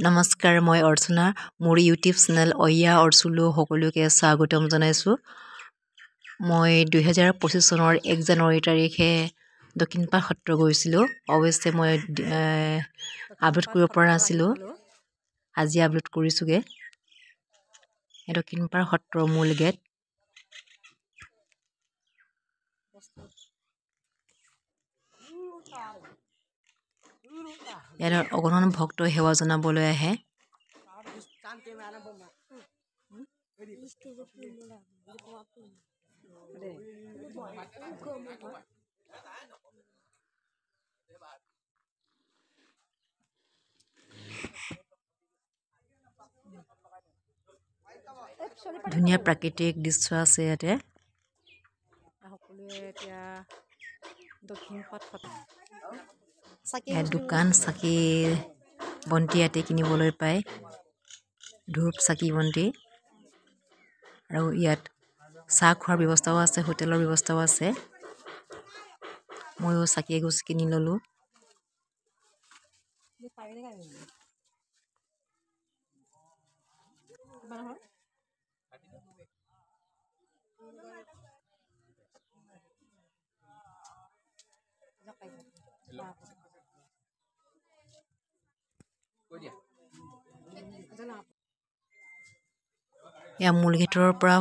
নমস্কাৰ, মই অৰ্চনা। মোৰ ইউটিউব চেনেল অয়া অৰ্চুলো সকলোকে স্বাগতম জনাইছোঁ। মই 2025 চনৰ 1 জানুৱাৰী তাৰিখে দক্ষিণপাট সত্ৰ গৈছিলোঁ। অৱশ্যে মই আপলোড কৰিব পৰা নাছিলোঁ। আজি আপলোড কৰিছোঁগৈ। দক্ষিণপাট সত্ৰৰ মূল গেট। ইয়াত অগণন ভক্তই সেৱা জনাবলৈ আহে। ধুনীয়া প্ৰাকৃতিক দৃশ্য আছে ইয়াতে। সকলোৱে এতিয়া দক্ষিণপাট দোকান চাকি বন্তি ইয়াতে কিনিবলৈ পায়। ধূপ চাকি বন্তি আৰু ইয়াত চাহ খোৱাৰ ব্যৱস্থাও আছে, হোটেলৰ ব্যৱস্থাও আছে। ময়ো চাকি এগছ কিনি ল'লোঁ। এয়া মূল গেটৰ পৰা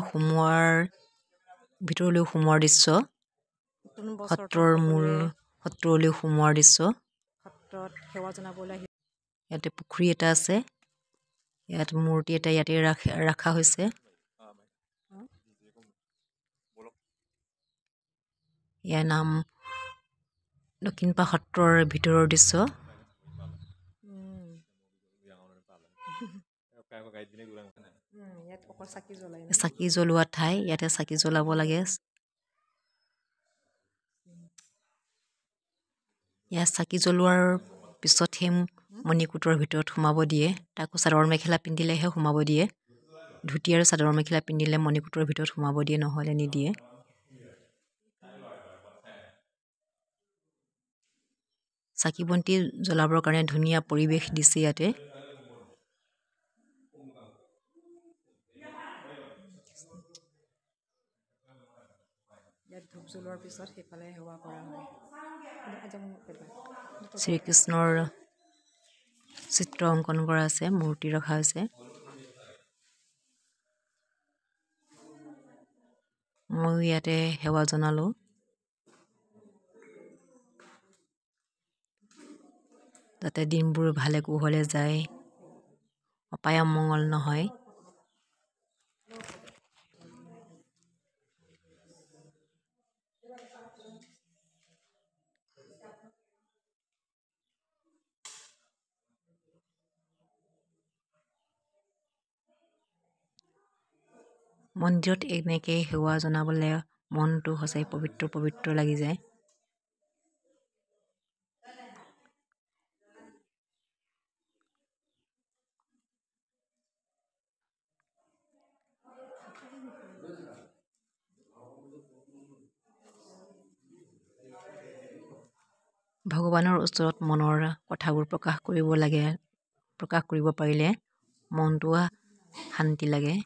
ভিতৰলৈ সোমোৱাৰ দৃশ্য। সত্ৰলৈ সোমোৱাৰ দৃশ্য। সত্ৰত সেৱা জনাবলৈ ইয়াতে পুখুৰী এটা আছে। ইয়াত মূৰ্তি এটা ইয়াতে ৰখা হৈছে। ইয়াৰ নাম দক্ষিণপাট সত্ৰৰ ভিতৰৰ দৃশ্য। চাকি জ্বলোৱা ঠাই, ইয়াতে চাকি জ্বলাব লাগে। ইয়াত চাকি জ্বলোৱাৰ পিছতহে মণিকূটৰ ভিতৰত সোমাব দিয়ে। তাকো চাদৰ মেখেলা পিন্ধিলেহে সোমাব দিয়ে। ধুতি আৰু চাদৰ মেখেলা পিন্ধিলে মণিকূটৰ ভিতৰত সোমাব দিয়ে, নহ'লে নিদিয়ে। চাকি বন্তি জ্বলাবৰ কাৰণে ধুনীয়া পৰিৱেশ দিছে ইয়াতে। ইয়াত ধূপ জ্বলোৱাৰ পিছত সেইফালে সেৱা কৰা হয়। শ্ৰীকৃষ্ণৰ চিত্ৰ অংকন কৰা আছে, মূৰ্তি ৰখা হৈছে। ময়ো ইয়াতে সেৱা জনালোঁ। যাতে দিনবোৰ ভালে কুশলে যায়, অপায় অমংগল নহয়। মন্দিৰত এনেকৈ সেৱা জনাবলৈ মনটো সঁচাই পবিত্ৰ লাগি যায়। ভগৱানৰ ওচৰত মনৰ কথাবোৰ প্ৰকাশ কৰিব লাগে। প্ৰকাশ কৰিব পাৰিলে মনটো শান্তি লাগে।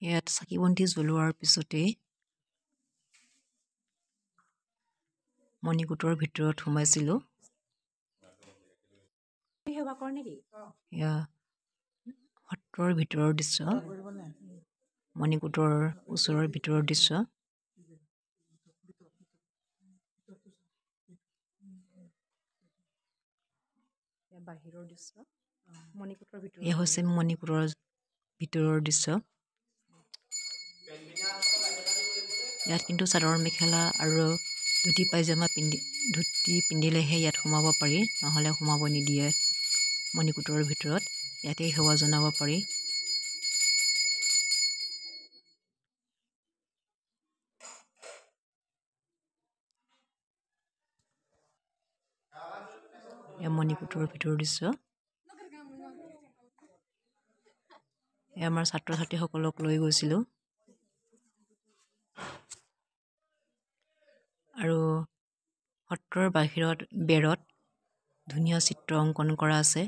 ইয়াত চাকি বন্তি জ্বলোৱাৰ পিছতেই মণিকূটৰ ভিতৰত সোমাইছিলোঁ। এয়া সত্ৰৰ ভিতৰৰ দৃশ্য। মণিকূটৰ ওচৰৰ ভিতৰৰ দৃশ্য। বাহিৰৰ দৃশ্য, এয়া হৈছে মণিকূটৰ ভিতৰৰ দৃশ্য। ইয়াত কিন্তু চাদৰ মেখেলা আৰু ধুতি পাইজামা পিন্ধিলেহে ইয়াত সোমাব পাৰি, নহ'লে সোমাব নিদিয়ে মণিকূটৰ ভিতৰত। ইয়াতে সেৱা জনাব পাৰি। এয়া মণিকূটৰ ভিতৰৰ দৃশ্য। এয়া আমাৰ ছাত্ৰ ছাত্ৰীসকলক লৈ গৈছিলোঁ। আৰু সত্ৰৰ বাহিৰত বেৰত ধুনীয়া চিত্ৰ অংকন কৰা আছে।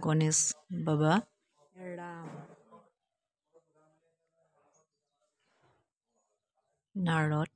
গণেশ বাবা, নাৰদ,